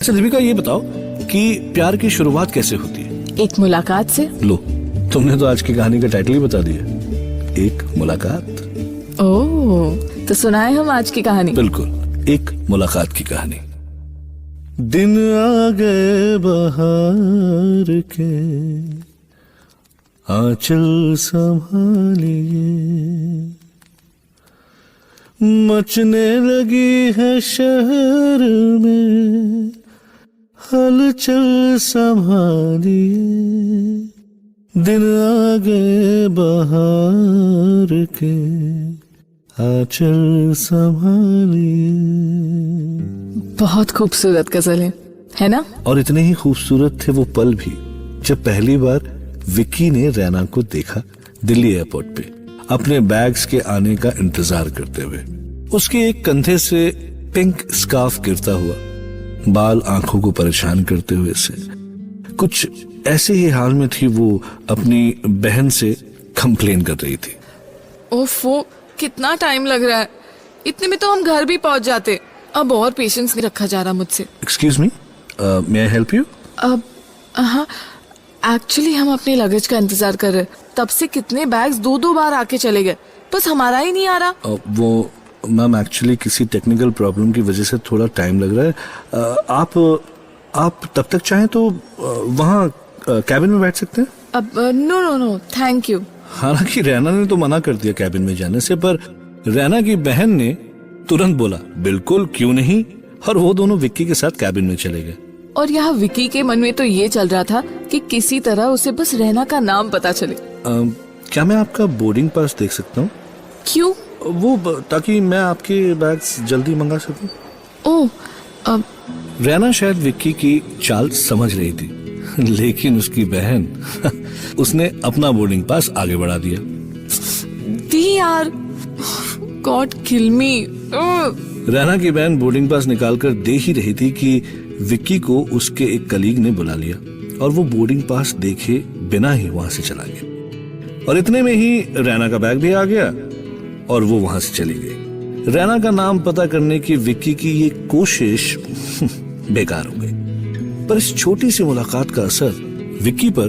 अच्छा दीपिका, ये बताओ कि प्यार की शुरुआत कैसे होती है? एक मुलाकात से। लो, तुमने तो आज की कहानी का टाइटल ही बता दिया, एक मुलाकात। ओह, तो सुनाए हम आज की कहानी। बिल्कुल, एक मुलाकात की कहानी। दिन आ गए बहार के, आंचल संभालिए, मचने लगी है शहर में हलचल संभालिए। दिन आ गए बहार के, आंचल संभालिए। बहुत खूबसूरत गजल है ना? और इतने ही खूबसूरत थे वो पल भी जब पहली बार विक्की ने रैना को देखा दिल्ली एयरपोर्ट पे, अपने बैग्स के आने का इंतजार करते हुए। उसके एक कंधे से पिंक स्कार्फ गिरता हुआ, बाल आंखों को परेशान करते हुए से। कुछ ऐसे ही हाल में थी वो अपनी बहन से कंप्लेन कर रही थी। ओफो, कितना टाइम लग रहा है, इतने में तो हम घर भी पहुंच जाते। अब और पेशेंस नहीं रखा जा रहा मुझसे। Excuse me, may I help you? अब हाँ, एक्चुअली हम अपने लगेज का इंतजार कर रहे, तब से कितने बैग्स दो बार आके चले गए, बस हमारा ही नहीं आ रहा। वो मैम, एक्चुअली किसी टेक्निकल प्रॉब्लम की वजह से थोड़ा टाइम लग रहा है। आप तब तक चाहें तो वहाँ कैबिन में बैठ सकते हैं। अब नो थैंक यू। हालांकि रैना ने तो मना कर दिया कैबिन में जाने से, पर रैना की बहन ने तुरंत बोला बिल्कुल क्यों नहीं, और वो दोनों विक्की के साथ कैबिन में चले गए। और यहाँ विक्की के मन में तो ये चल रहा था कि किसी तरह उसे बस रैना का नाम पता चले। क्या मैं आपका बोर्डिंग पास देख सकता हूँ? क्यों? ताकि मैं आपके बैग्स जल्दी मंगा सकूं। ओह, रैना शायद विक्की की चाल समझ रही थी, लेकिन उसकी बहन उसने अपना बोर्डिंग पास आगे बढ़ा दिया। दी यार, गॉड किल मी। रैना की बहन बोर्डिंग पास निकालकर दे ही रही थी कि विक्की को उसके एक कलीग ने बुला लिया, और वो बोर्डिंग पास देखे बिना ही वहां से चला गया। और इतने में ही रैना का बैग भी आ गया और वो वहां से चली गई। रैना का नाम पता करने की विक्की की ये कोशिश बेकार हो गई, पर इस छोटी सी मुलाकात का असर विक्की पर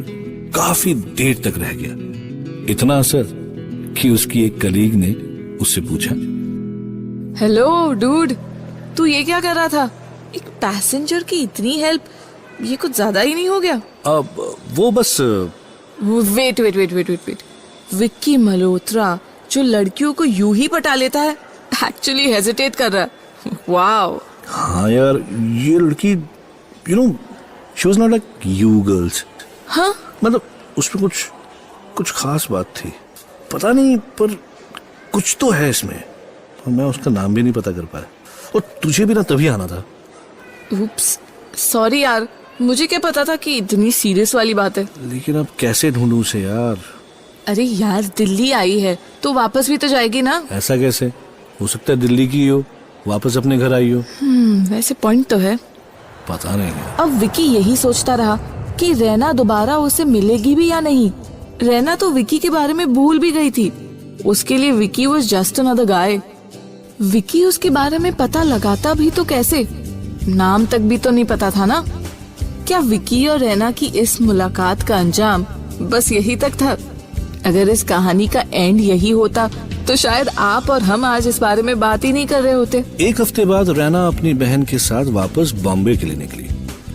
काफी देर तक रह गया। इतना असर कि उसकी एक कलीग ने उससे पूछा, हेलो डूड, तू ये क्या कर रहा था? एक पैसेंजर की इतनी हेल्प, ये कुछ ज्यादा ही नहीं हो गया? अब वो बस वेट, विक्की मल्होत्रा जो लड़कियों को यूं ही पटा लेता है, एक्चुअली हेजिटेट कर रहा है। वाओ। हाँ यार, ये लड़की she was not like you girls. हाँ, मतलब उसमें कुछ खास बात थी, पता नहीं, पर कुछ तो है इसमें, और मैं उसका नाम भी नहीं पता कर पाया। और तुझे भी ना तभी आना था। उप्स, सॉरी यार, मुझे क्या पता था कि इतनी सीरियस वाली बात है। लेकिन अब कैसे ढूंढूं उसे यार? अरे यार, दिल्ली आई है तो वापस भी तो जाएगी ना। ऐसा कैसे हो सकता है? दिल्ली की हो, वापस अपने घर आई हो। वैसे पॉइंट तो है। पता नहीं है। अब विक्की यही सोचता रहा कि रैना दोबारा उसे मिलेगी भी या नहीं। रैना तो विक्की के बारे में भूल भी गई थी, उसके लिए Vicky was just another guy. Vicky उसके बारे में पता लगाता भी तो कैसे? नाम तक भी तो नहीं पता था ना। क्या विक्की और रैना की इस मुलाकात का अंजाम बस यही तक था? अगर इस कहानी का एंड यही होता तो शायद आप और हम आज इस बारे में बात ही नहीं कर रहे होते। एक हफ्ते बाद रैना अपनी बहन के साथ वापस बॉम्बे के लिए निकली।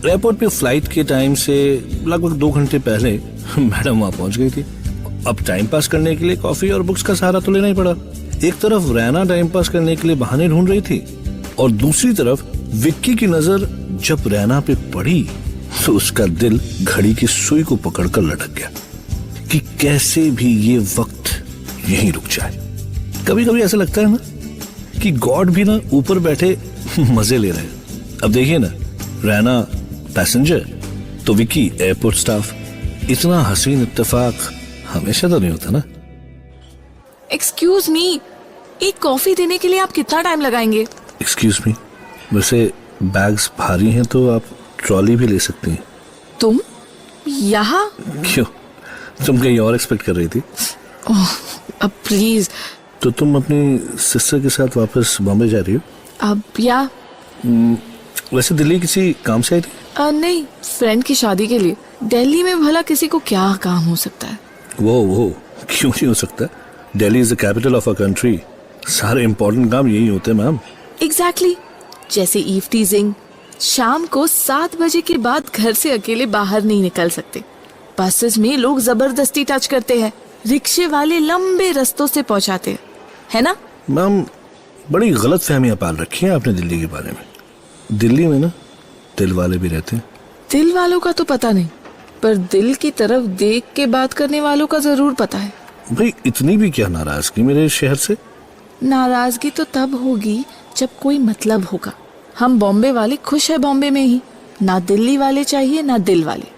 एयरपोर्ट पे फ्लाइट के टाइम से लगभग 2 घंटे पहले मैडम वहाँ पहुँच गई थी। अब टाइम पास करने के लिए कॉफी और बुक्स का सहारा तो लेना ही पड़ा। एक तरफ रैना टाइम पास करने के लिए बहाने ढूंढ रही थी, और दूसरी तरफ विक्की की नजर जब रैना पे पड़ी तो उसका दिल घड़ी की सुई को पकड़कर लटक गया कि कैसे भी ये वक्त यहीं रुक जाए। कभी कभी ऐसा लगता है ना कि गॉड भी ना ऊपर बैठे मजे ले रहे हैं। अब देखिए ना, रैना पैसेंजर तो विक्की एयरपोर्ट स्टाफ। इतना हसीन इत्तेफाक हमेशा तो नहीं होता ना। एक्सक्यूज मी, एक कॉफी देने के लिए आप कितना टाइम लगाएंगे? एक्सक्यूज मी, वैसे बैग्स भारी हैं तो आप ट्रॉली भी ले सकती हैं। तुम यहाँ? क्यों, तुम कहीं और एक्सपेक्ट कर रही थी? ओह, अब प्लीज। तो तुम अपनी सिस्टर के साथ वापस बॉम्बे जा रही हो? अब या वैसे दिल्ली किसी काम से आई थी? नहीं, फ्रेंड की शादी के लिए। दिल्ली में भला किसी को क्या काम हो सकता है? वो क्यों नहीं हो सकता? Delhi is the capital of a country. सारे इंपॉर्टेंट काम यही होते हैं मैम। एग्जैक्टली जैसे ईव टीजिंग। शाम को 7 बजे के बाद घर से अकेले बाहर नहीं निकल सकते। बसेस में लोग जबरदस्ती टच करते हैं, रिक्शे वाले लंबे रास्तों से पहुंचाते हैं, है ना? मैम बड़ी गलत फहमियां पाल रखी हैं आपने दिल्ली के बारे में। दिल्ली में ना दिल वाले भी रहते हैं। दिल वालों का तो पता नहीं, पर दिल की तरफ देख के बात करने वालों का जरूर पता है। भाई इतनी भी क्या नाराजगी मेरे शहर से? नाराजगी तो तब होगी जब कोई मतलब होगा। हम बॉम्बे वाले खुश है बॉम्बे में ही, ना दिल्ली वाले चाहिए ना दिल वाले।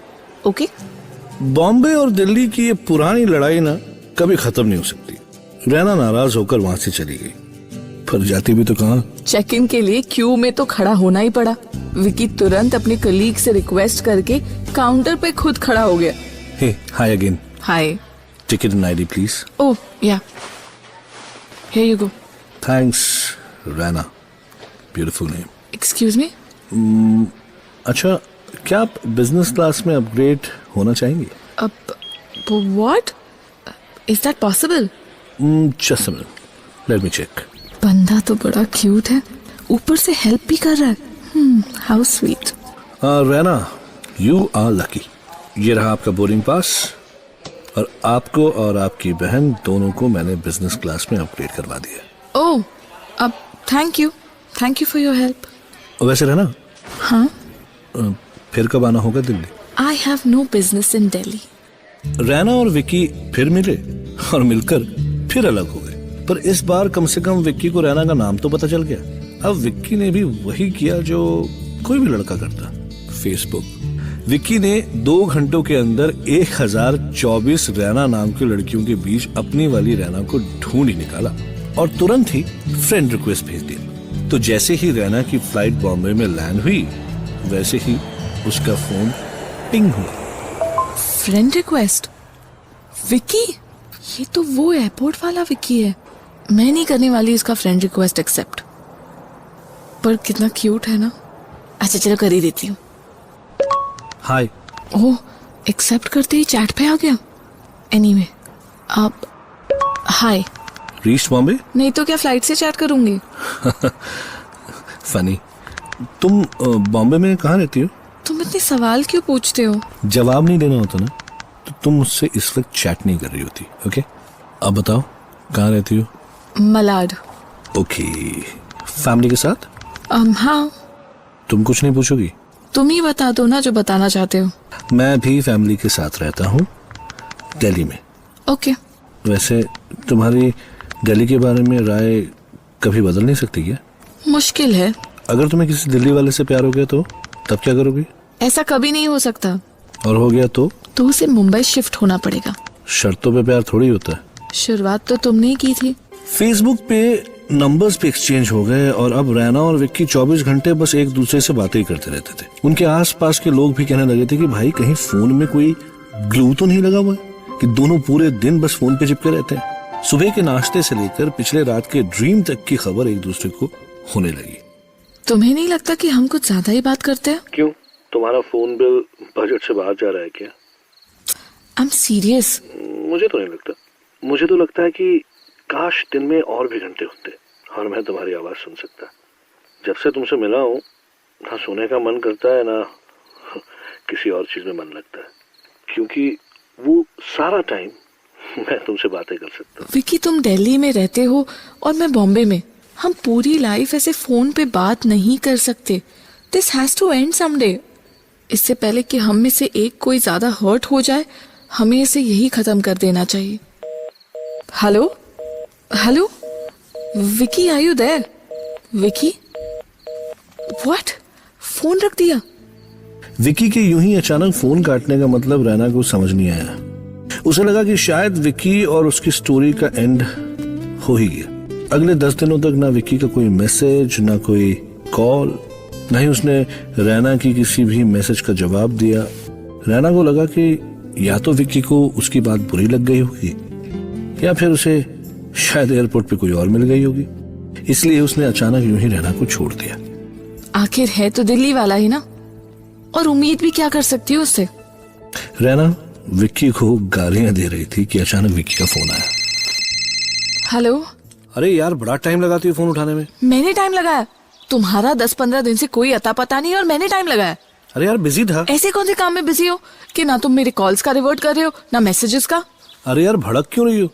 ओके? बॉम्बे और दिल्ली की ये पुरानी लड़ाई ना कभी खत्म नहीं हो सकती। रैना नाराज होकर वहां से चली गई, पर जाती भी तो कहाँ। चेक इन के लिए क्यू में तो खड़ा होना ही पड़ा। विकी तुरंत अपने कलीग से रिक्वेस्ट करके काउंटर पे खुद खड़ा हो गया। Hey hi again. Hi. Ticket and ID please. Oh yeah, here you go. Thanks Raina, beautiful name. Excuse me? अच्छा, क्या आप बिजनेस क्लास में अपग्रेड होना चाहेंगे? अब what is that possible? Just a minute, let me check. बंदा तो बड़ा क्यूट है, ऊपर से हेल्प भी कर रहा है। How sweet. Raina, you are lucky. ये रहा आपका बोर्डिंग पास, और आपको और आपकी बहन दोनों को मैंने बिजनेस क्लास में अपग्रेड करवा दिया। ओह, अब thank you for your help. वैसे रहना, हाँ? फिर कब आना होगा Delhi? I have no business in Delhi. Raina और विक्की फिर मिले और मिलकर फिर अलग हो गए, पर इस बार कम से कम विक्की को रैना का नाम तो पता चल गया। अब विक्की ने भी वही किया जो कोई भी लड़का करता, फेसबुक। विक्की ने 2 घंटों के अंदर 1024 रैना नाम की लड़कियों के बीच अपनी वाली रैना को ढूंढ ही निकाला और तुरंत ही फ्रेंड रिक्वेस्ट भेज दिया। तो जैसे ही रैना की फ्लाइट बॉम्बे में लैंड हुई, वैसे ही उसका फोन पिंग हुआ। Friend request? विक्की? ये तो वो एयरपोर्ट वाला विक्की है। मैं नहीं करने वाली इसका फ्रेंड रिक्वेस्ट एक्सेप्ट, पर कितना क्यूट है ना। अच्छा चलो कर ही देती हूँ। हाय। ओह, एक्सेप्ट करते ही चैट पे आ गया। एनीवे, आप हाय। रीच बॉम्बे? नहीं तो क्या फ्लाइट से चैट करूंगी? फनी। तुम बॉम्बे में कहाँ रहती हो? तुम इतने सवाल क्यों पूछते हो? जवाब नहीं देना होता ना तो तुम मुझसे इस वक्त चैट नहीं कर रही होती। ओके, अब बताओ कहाँ रहती हो? मलाड। ओके, फैमिली के साथ? हाँ। तुम कुछ नहीं पूछोगी? तुम ही बता दो ना जो बताना चाहते हो। मैं भी फैमिली के साथ रहता हूँ दिल्ली में। ओके। वैसे तुम्हारी दिल्ली के बारे में राय कभी बदल नहीं सकती क्या? मुश्किल है। अगर तुम्हें किसी दिल्ली वाले से प्यार हो गया तो तब क्या करोगी? ऐसा कभी नहीं हो सकता। और हो गया तो उसे मुंबई शिफ्ट होना पड़ेगा। शर्तों पे प्यार थोड़ी होता है। शुरुआत तो तुमने ही की थी। फेसबुक पे नंबर्स पे एक्सचेंज हो गए और अब रैना और विक्की 24 घंटे बस एक दूसरे से बातें ही करते रहते थे। उनके आसपास के लोग भी कहने लगे थे कि भाई कहीं फोन में कोई ग्लू तो नहीं लगा हुआ है कि दोनों पूरे दिन बस फोन पे चिपके रहते हैं। सुबह के नाश्ते से लेकर पिछले रात के ड्रीम तक की खबर एक दूसरे को होने लगी। तुम्हें नहीं लगता कि हम कुछ ज्यादा ही बात करते हैं? क्यों, तुम्हारा फोन बिल बजट से बाहर जा रहा है क्या? I am serious. मुझे तो नहीं लगता। मुझे तो लगता है कि काश दिन में और भी घंटे होते और मैं तुम्हारी आवाज सुन सकता। जब से तुमसे मिला हूँ ना सोने का मन करता है ना किसी और चीज में मन लगता है, क्योंकि वो सारा टाइम मैं तुमसे बातें कर सकता हूँ। विकी, तुम दिल्ली में रहते हो और मैं बॉम्बे में। हम पूरी लाइफ ऐसे फोन पे बात नहीं कर सकते। This has to end someday. इससे पहले कि हम में से एक कोई ज्यादा हर्ट हो जाए, हमें इसे यही खत्म कर देना चाहिए। Hello hello Vicky, are you there? Vicky? What? Phone रख दिया? विकी के यूं ही अचानक फोन काटने का मतलब रैना को समझ नहीं आया। उसे लगा कि शायद विकी और उसकी स्टोरी का एंड हो ही गया। अगले 10 दिनों तक ना विकी का कोई मैसेज, ना कोई कॉल, ना ही उसने रैना की किसी भी मैसेज का जवाब दिया। रैना को लगा कि या तो विकी को उसकी बात बुरी लग गई होगी या फिर उसे शायद एयरपोर्ट पे कोई और मिल गई होगी, इसलिए उसने अचानक यूं ही रैना को छोड़ दिया। आखिर है तो दिल्ली वाला ही ना, और उम्मीद भी क्या कर सकती हूँ उससे। रैना विक्की को गालियां दे रही थी कि अचानक विक्की का फोन आया। हेलो। अरे यार बड़ा टाइम लगाती है फोन उठाने में। मैंने टाइम लगाया? तुम्हारा 10-15 दिन से कोई अता पता नहीं और मैंने टाइम लगाया। अरे यार बिजी था। ऐसे कौन से काम में बिजी हो कि ना तुम मेरे कॉल्स का रिवर्ट कर रहे हो ना मैसेजेस का। अरे यार भड़क क्यों रही हो?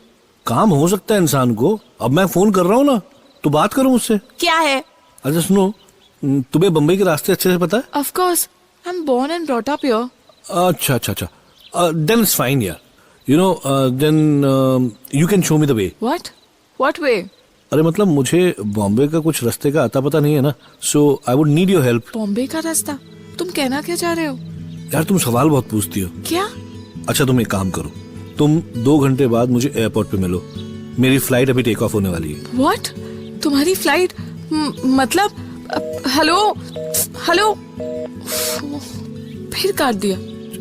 काम हो सकता है इंसान को। अब मैं फोन कर रहा हूँ ना, तो बात करो मुझसे। क्या है? अच्छा सुनो, तुम्हें बम्बई के रास्ते अच्छे से पता है? Of course, I am born and brought up here. अच्छा अच्छा अच्छा, देन इट्स फाइन यार। You know then you can show me the way. What way? अरे मतलब मुझे बॉम्बे का कुछ रास्ते का अता पता नहीं है ना, so I would need your help. Bombay का रास्ता? तुम कहना क्या चाह रहे हो? यार तुम सवाल बहुत पूछती हो। क्या? अच्छा तुम एक काम करो, तुम 2 घंटे बाद मुझे एयरपोर्ट पे मिलो। मेरी फ्लाइट अभी टेक ऑफ होने वाली है। व्हाट? तुम्हारी फ्लाइट? मतलब हेलो हेलो, फिर काट दिया।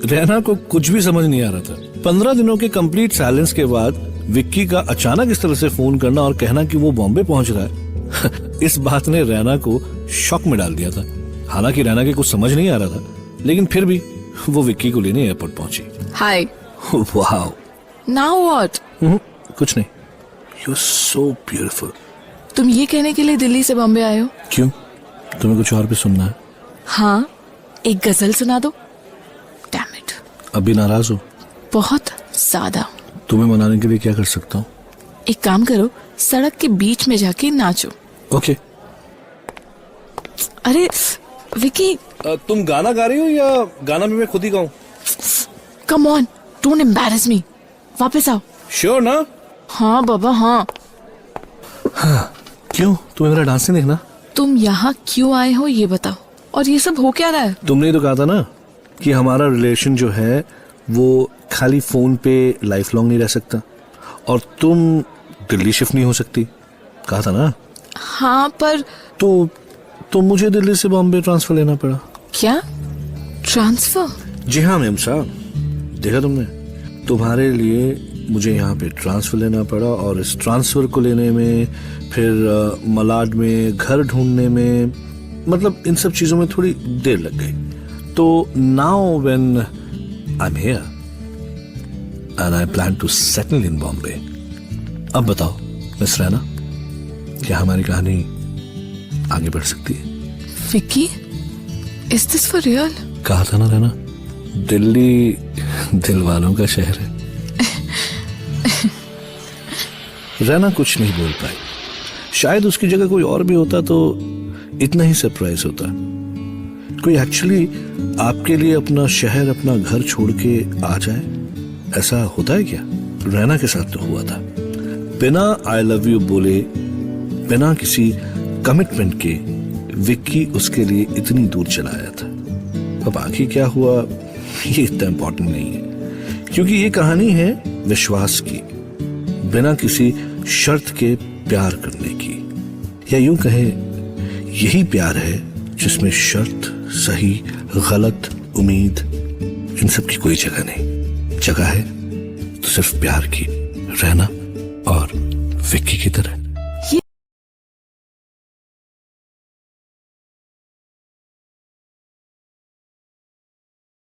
रैना को कुछ भी समझ नहीं आ रहा था। 15 दिनों के कंप्लीट साइलेंस के बाद विक्की का अचानक इस तरह से फोन करना और कहना कि वो बॉम्बे पहुंच रहा है इस बात ने रैना को शॉक में डाल दिया था। हालांकि रैना के कुछ समझ नहीं आ रहा था, लेकिन फिर भी वो विक्की को लेने एयरपोर्ट पहुंची। हाय। वाओ। Now what? कुछ नहीं। You so beautiful. तुम ये कहने के लिए दिल्ली से बॉम्बे आए हो? क्यों, तुम्हें कुछ और भी सुनना है? हाँ, एक गजल सुना दो। Damn it. अभी नाराज हो? बहुत ज्यादा। तुम्हें मनाने के लिए क्या कर सकता हूँ? एक काम करो, सड़क के बीच में जाके नाचो। ओके। अरे विकी, तुम गाना गा रही हो या गाना भी मैं खुद ही गाऊं? कम ऑन, डोंट एम्बैरेस मी। वापस आओ। श्योर ना? हाँ बाबा हाँ। क्यों, तुम्हें मेरा डांस नहीं देखना? तुम यहाँ क्यों आए हो ये बताओ, और ये सब हो क्या रहा है? तुमने तो कहा था ना कि हमारा रिलेशन जो है वो खाली फोन पे लाइफ लॉन्ग नहीं रह सकता, और तुम दिल्ली शिफ्ट नहीं हो सकती, कहा था ना? हाँ पर तो मुझे दिल्ली से बॉम्बे ट्रांसफर लेना पड़ा। क्या ट्रांसफर? जी हाँ मैम साहब, देखा तुमने, तुम्हारे लिए मुझे यहाँ पे ट्रांसफर लेना पड़ा, और इस ट्रांसफर को लेने में फिर मलाड में घर ढूंढने में, मतलब इन सब चीजों में थोड़ी देर लग गई। तो now when I am here and I plan to settle in Bombay. अब बताओ मिस रैना, क्या हमारी कहानी आगे बढ़ सकती है? Vicky, is this for real? कहा था ना रैना, दिल्ली दिल वालों का शहर है। रैना कुछ नहीं बोल पाई। शायद उसकी जगह कोई और भी होता तो इतना ही सरप्राइज होता। कोई एक्चुअली आपके लिए अपना शहर, अपना घर छोड़ के आ जाए, ऐसा होता है क्या? रैना के साथ तो हुआ था। बिना आई लव यू बोले, बिना किसी कमिटमेंट के विक्की उसके लिए इतनी दूर चला आया था। अब आखिर क्या हुआ ये इतना इम्पोर्टेंट नहीं है, क्योंकि ये कहानी है विश्वास की, बिना किसी शर्त के प्यार करने की, या यूं कहें यही प्यार है जिसमें शर्त, सही गलत, उम्मीद, इन सब की कोई जगह नहीं। जगह है तो सिर्फ प्यार की, रैना और विक्की की तरह।